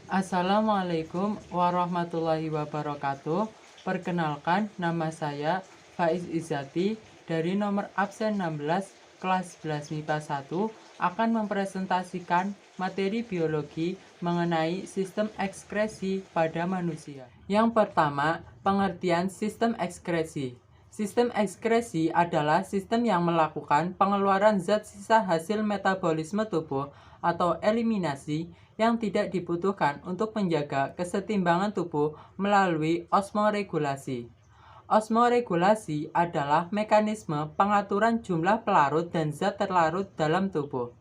Assalamualaikum warahmatullahi wabarakatuh. Perkenalkan, nama saya Faiz Izzati dari nomor absen 16 kelas 11 MIPA 1 akan mempresentasikan materi biologi mengenai sistem ekskresi pada manusia. Yang pertama, pengertian sistem ekskresi. Sistem ekskresi adalah sistem yang melakukan pengeluaran zat sisa hasil metabolisme tubuh atau eliminasi yang tidak dibutuhkan untuk menjaga kesetimbangan tubuh melalui osmoregulasi. Osmoregulasi adalah mekanisme pengaturan jumlah pelarut dan zat terlarut dalam tubuh.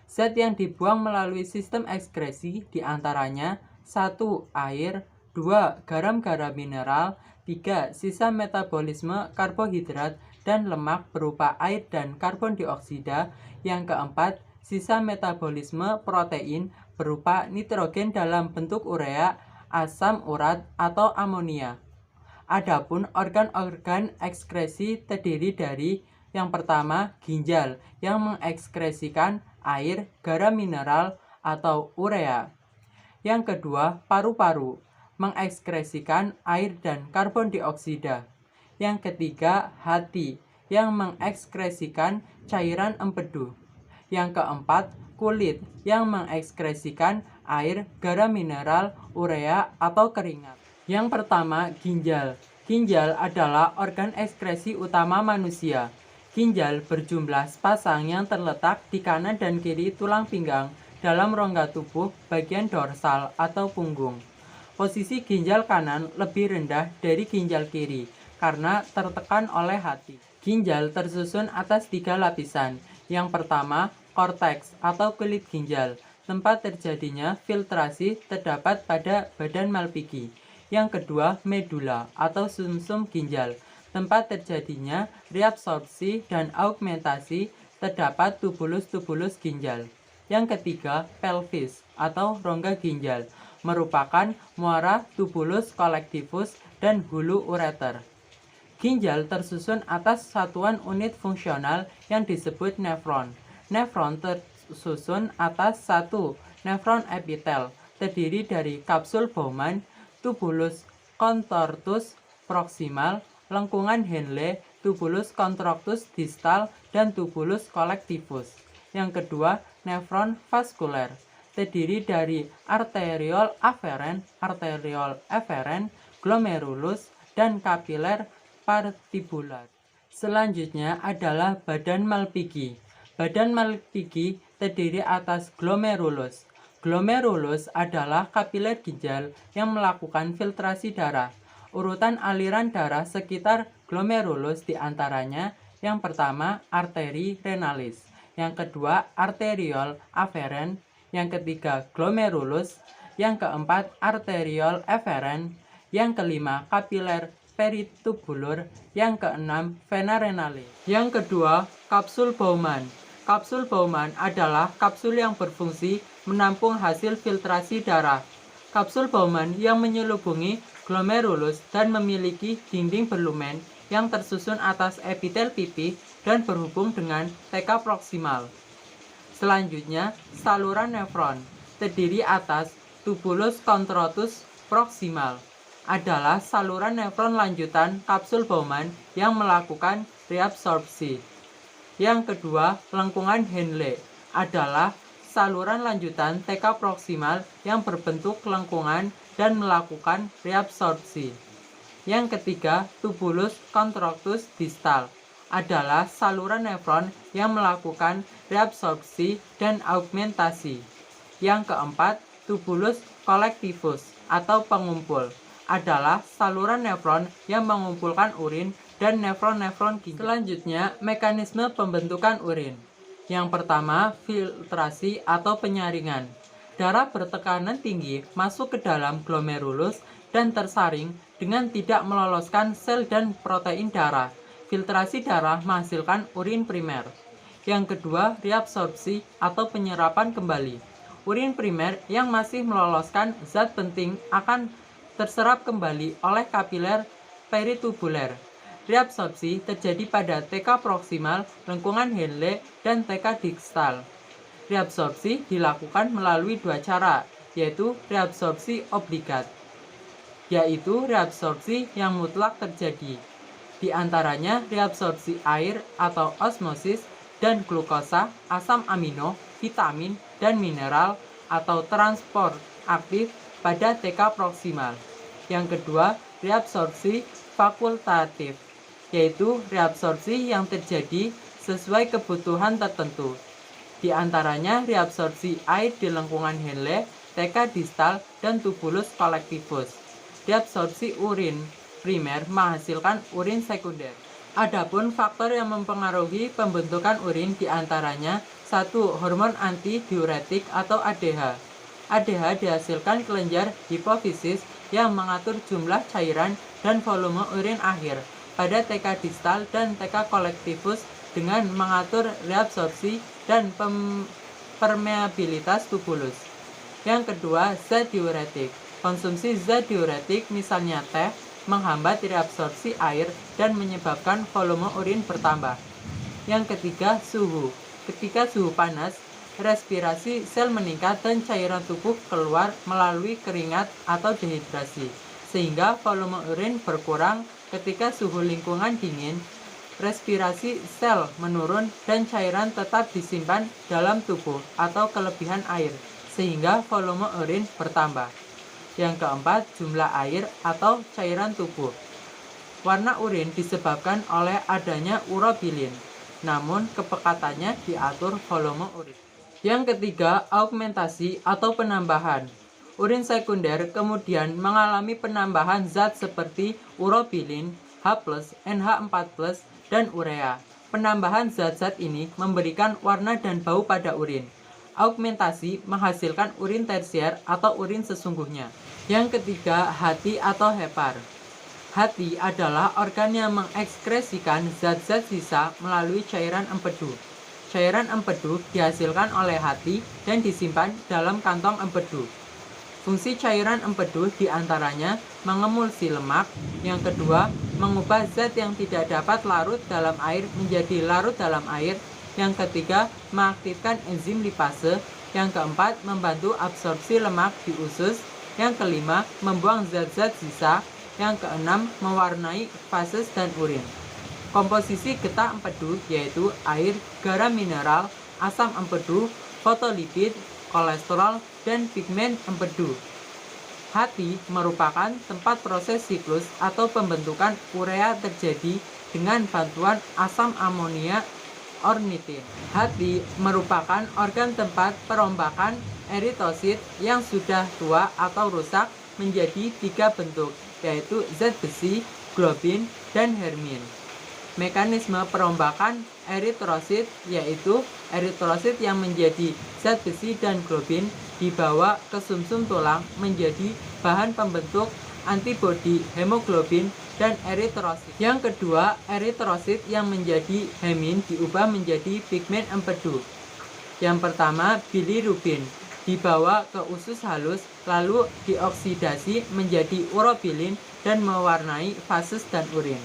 Zat yang dibuang melalui sistem ekskresi diantaranya 1. Air, 2. Garam-garam mineral, 3. Sisa metabolisme karbohidrat dan lemak berupa air dan karbon dioksida. Yang keempat, sisa metabolisme protein berupa nitrogen dalam bentuk urea, asam urat, atau amonia. Adapun organ-organ ekskresi terdiri dari yang pertama, ginjal yang mengekskresikan air, garam mineral, atau urea. Yang kedua, paru-paru mengekskresikan air dan karbon dioksida. Yang ketiga, hati yang mengekskresikan cairan empedu. Yang keempat, kulit yang mengekskresikan air, garam mineral, urea, atau keringat. Yang pertama, ginjal. Ginjal adalah organ ekskresi utama manusia. Ginjal berjumlah sepasang yang terletak di kanan dan kiri tulang pinggang dalam rongga tubuh bagian dorsal atau punggung. Posisi ginjal kanan lebih rendah dari ginjal kiri karena tertekan oleh hati. Ginjal tersusun atas 3 lapisan. Yang pertama, korteks atau kulit ginjal. Tempat terjadinya filtrasi terdapat pada badan Malpighi. Yang kedua, medula atau sumsum ginjal. Tempat terjadinya reabsorpsi dan augmentasi terdapat tubulus-tubulus ginjal. Yang ketiga, pelvis atau rongga ginjal, merupakan muara tubulus collectivus dan hulu ureter. Ginjal tersusun atas satuan unit fungsional yang disebut nefron. Nefron tersusun atas 1. Nefron epitel, terdiri dari kapsul Bowman, tubulus contortus proximal, lengkungan Henle, tubulus contractus distal, dan tubulus collectivus. Yang kedua, nefron vaskuler, terdiri dari arteriol aferen, glomerulus, dan kapiler partibular. Selanjutnya adalah badan Malpighi. Badan Malpighi terdiri atas glomerulus. Glomerulus adalah kapiler ginjal yang melakukan filtrasi darah. Urutan aliran darah sekitar glomerulus diantaranya yang pertama arteri renalis, yang kedua arteriol aferen, yang ketiga glomerulus, yang keempat arteriol eferen, yang kelima kapiler peritubulur, yang keenam vena renale. Yang kedua, kapsul Bowman. Kapsul Bowman adalah kapsul yang berfungsi menampung hasil filtrasi darah. Kapsul Bowman yang menyelubungi glomerulus dan memiliki dinding berlumen yang tersusun atas epitel pipi dan berhubung dengan TK proksimal. Selanjutnya, saluran nefron terdiri atas tubulus contortus proximal, adalah saluran nefron lanjutan kapsul Bowman yang melakukan reabsorpsi. Yang kedua, lengkungan Henle adalah saluran lanjutan TK proksimal yang berbentuk lengkungan dan melakukan reabsorpsi. Yang ketiga, tubulus contractus distal adalah saluran nefron yang melakukan reabsorpsi dan augmentasi. Yang keempat, tubulus collectivus atau pengumpul adalah saluran nefron yang mengumpulkan urin dan nefron-nefron ginjal. Selanjutnya, mekanisme pembentukan urin. Yang pertama, filtrasi atau penyaringan. Darah bertekanan tinggi masuk ke dalam glomerulus dan tersaring dengan tidak meloloskan sel dan protein darah. Filtrasi darah menghasilkan urin primer. Yang kedua, reabsorpsi atau penyerapan kembali. Urin primer yang masih meloloskan zat penting akan terserap kembali oleh kapiler peritubuler. Reabsorpsi terjadi pada TK proksimal, lengkungan Henle, dan TK distal. Reabsorpsi dilakukan melalui 2 cara, yaitu reabsorpsi obligat, yaitu reabsorpsi yang mutlak terjadi. Di antaranya reabsorpsi air atau osmosis dan glukosa, asam amino, vitamin, dan mineral atau transport aktif pada TK proksimal. Yang kedua, reabsorpsi fakultatif, yaitu reabsorpsi yang terjadi sesuai kebutuhan tertentu. Di antaranya reabsorpsi air di lengkungan Henle, TK distal, dan tubulus collectivus. Reabsorpsi urin primer menghasilkan urin sekunder. Adapun faktor yang mempengaruhi pembentukan urin diantaranya 1. Hormon antidiuretik atau ADH. ADH dihasilkan kelenjar hipofisis yang mengatur jumlah cairan dan volume urin akhir pada TK distal dan TK collectivus dengan mengatur reabsorpsi dan permeabilitas tubulus. Yang kedua, zat diuretik. Konsumsi zat diuretik misalnya teh menghambat reabsorpsi air dan menyebabkan volume urin bertambah. Yang ketiga, suhu. Ketika suhu panas, respirasi sel meningkat dan cairan tubuh keluar melalui keringat atau dehidrasi, sehingga volume urin berkurang. Ketika suhu lingkungan dingin, respirasi sel menurun dan cairan tetap disimpan dalam tubuh atau kelebihan air, sehingga volume urin bertambah. Yang keempat, jumlah air atau cairan tubuh. Warna urin disebabkan oleh adanya urobilin, namun kepekatannya diatur volume urin. Yang ketiga, augmentasi atau penambahan. Urin sekunder kemudian mengalami penambahan zat seperti urobilin, H+, NH4+, dan urea. Penambahan zat-zat ini memberikan warna dan bau pada urin. Augmentasi menghasilkan urin tersier atau urin sesungguhnya. Yang ketiga, hati atau hepar. Hati adalah organ yang mengekskresikan zat-zat sisa melalui cairan empedu. Cairan empedu dihasilkan oleh hati dan disimpan dalam kantong empedu. Fungsi cairan empedu diantaranya mengemulsi lemak. Yang kedua, mengubah zat yang tidak dapat larut dalam air menjadi larut dalam air. Yang ketiga, mengaktifkan enzim lipase. Yang keempat, membantu absorpsi lemak di usus. Yang kelima, membuang zat-zat sisa. Yang keenam, mewarnai fases dan urin. Komposisi getah empedu yaitu air, garam mineral, asam empedu, fotolipid, kolesterol, dan pigmen empedu. Hati merupakan tempat proses siklus atau pembentukan urea terjadi dengan bantuan asam amonia ornitin. Hati merupakan organ tempat perombakan eritosit yang sudah tua atau rusak menjadi 3 bentuk, yaitu zat besi, globin, dan hermin. Mekanisme perombakan eritrosit yaitu eritrosit yang menjadi zat besi dan globin dibawa ke sumsum tulang menjadi bahan pembentuk antibodi hemoglobin dan eritrosit. Yang kedua, eritrosit yang menjadi hemin diubah menjadi pigmen empedu. Yang pertama, bilirubin dibawa ke usus halus lalu dioksidasi menjadi urobilin dan mewarnai fases dan urin.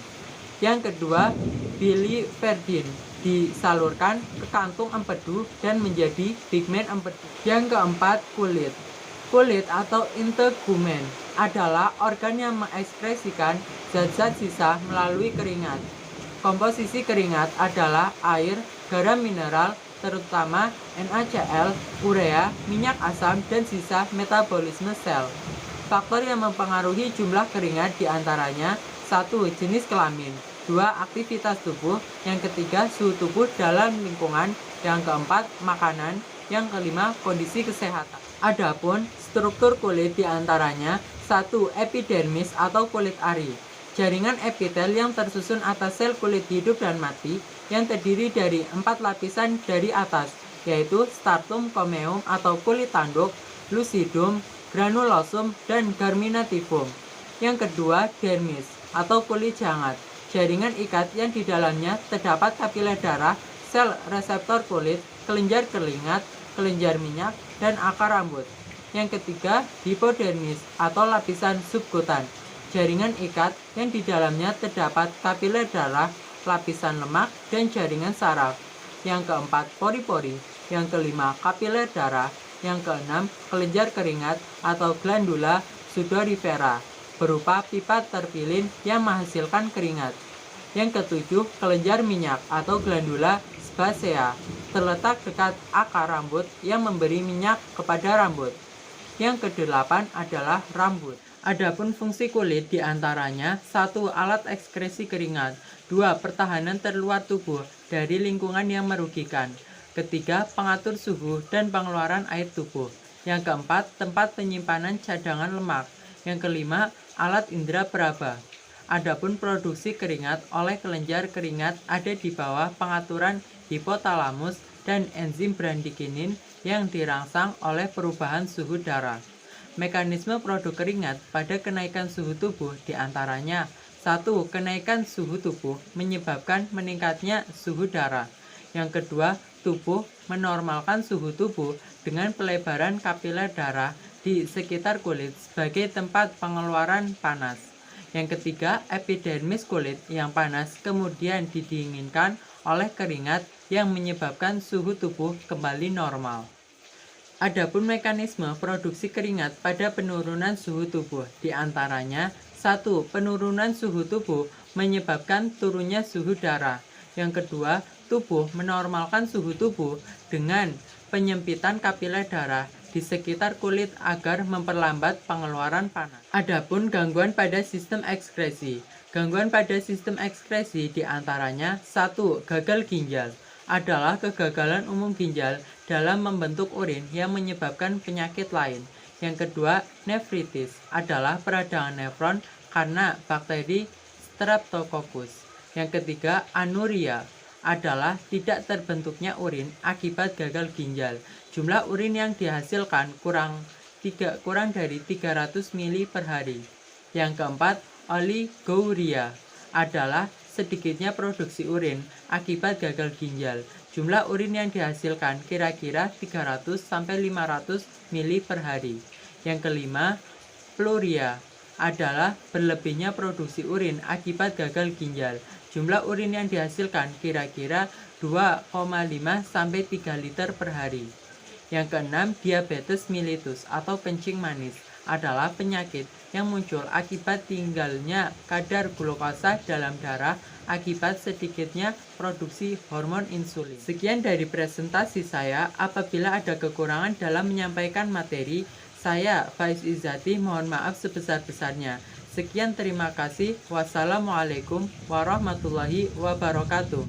Yang kedua, biliverdin disalurkan ke kantung empedu dan menjadi pigmen empedu. Yang keempat, kulit. Kulit atau integumen adalah organ yang mengekskresikan zat-zat sisa melalui keringat. Komposisi keringat adalah air, garam mineral, terutama NaCl, urea, minyak asam, dan sisa metabolisme sel. Faktor yang mempengaruhi jumlah keringat diantaranya 1. Jenis kelamin, 2. Aktivitas tubuh, yang ketiga suhu tubuh dalam lingkungan, yang keempat makanan, yang kelima kondisi kesehatan. Adapun struktur kulit diantaranya 1. Epidermis atau kulit ari, jaringan epitel yang tersusun atas sel kulit hidup dan mati yang terdiri dari 4 lapisan dari atas, yaitu stratum corneum atau kulit tanduk, lucidum, granulosum, dan germinativum. Yang kedua, dermis atau kulit jangat, jaringan ikat yang di dalamnya terdapat kapiler darah, sel reseptor kulit, kelenjar keringat, kelenjar minyak, dan akar rambut. Yang ketiga, hipodermis atau lapisan subkutan, jaringan ikat yang di dalamnya terdapat kapiler darah, lapisan lemak, dan jaringan saraf. Yang keempat, pori-pori. Yang kelima, kapiler darah. Yang keenam, kelenjar keringat atau glandula sudorifera berupa pipa terpilin yang menghasilkan keringat. Yang ketujuh, kelenjar minyak atau glandula sebasea terletak dekat akar rambut yang memberi minyak kepada rambut. Yang kedelapan adalah rambut. Adapun fungsi kulit diantaranya: 1. Alat ekskresi keringat. 2. Pertahanan terluar tubuh dari lingkungan yang merugikan. Ketiga, pengatur suhu dan pengeluaran air tubuh. Yang keempat, tempat penyimpanan cadangan lemak. Yang kelima, alat indera peraba. Adapun produksi keringat oleh kelenjar keringat ada di bawah pengaturan hipotalamus dan enzim bradikinin yang dirangsang oleh perubahan suhu darah. Mekanisme produk keringat pada kenaikan suhu tubuh diantaranya: 1. Kenaikan suhu tubuh menyebabkan meningkatnya suhu darah. Yang kedua, tubuh menormalkan suhu tubuh dengan pelebaran kapiler darah di sekitar kulit sebagai tempat pengeluaran panas. Yang ketiga, epidermis kulit yang panas kemudian didinginkan oleh keringat yang menyebabkan suhu tubuh kembali normal. Adapun mekanisme produksi keringat pada penurunan suhu tubuh diantaranya: 1. Penurunan suhu tubuh menyebabkan turunnya suhu darah. Yang kedua, tubuh menormalkan suhu tubuh dengan penyempitan kapiler darah di sekitar kulit agar memperlambat pengeluaran panas. Adapun gangguan pada sistem ekskresi. Gangguan pada sistem ekskresi diantaranya: 1. Gagal ginjal adalah kegagalan umum ginjal dalam membentuk urin yang menyebabkan penyakit lain. Yang kedua, nefritis adalah peradangan nefron karena bakteri Streptococcus. Yang ketiga, anuria adalah tidak terbentuknya urin akibat gagal ginjal. Jumlah urin yang dihasilkan kurang dari 300 ml per hari. Yang keempat, oliguria adalah sedikitnya produksi urin akibat gagal ginjal. Jumlah urin yang dihasilkan kira-kira 300-500 ml per hari. Yang kelima, pluria adalah berlebihnya produksi urin akibat gagal ginjal. Jumlah urin yang dihasilkan kira-kira 2,5-3 liter per hari. Yang keenam, diabetes mellitus atau kencing manis adalah penyakit yang muncul akibat tinggalnya kadar glukosa dalam darah akibat sedikitnya produksi hormon insulin. Sekian dari presentasi saya. Apabila ada kekurangan dalam menyampaikan materi, saya Faiz Izzati mohon maaf sebesar-besarnya. Sekian, terima kasih. Wassalamualaikum warahmatullahi wabarakatuh.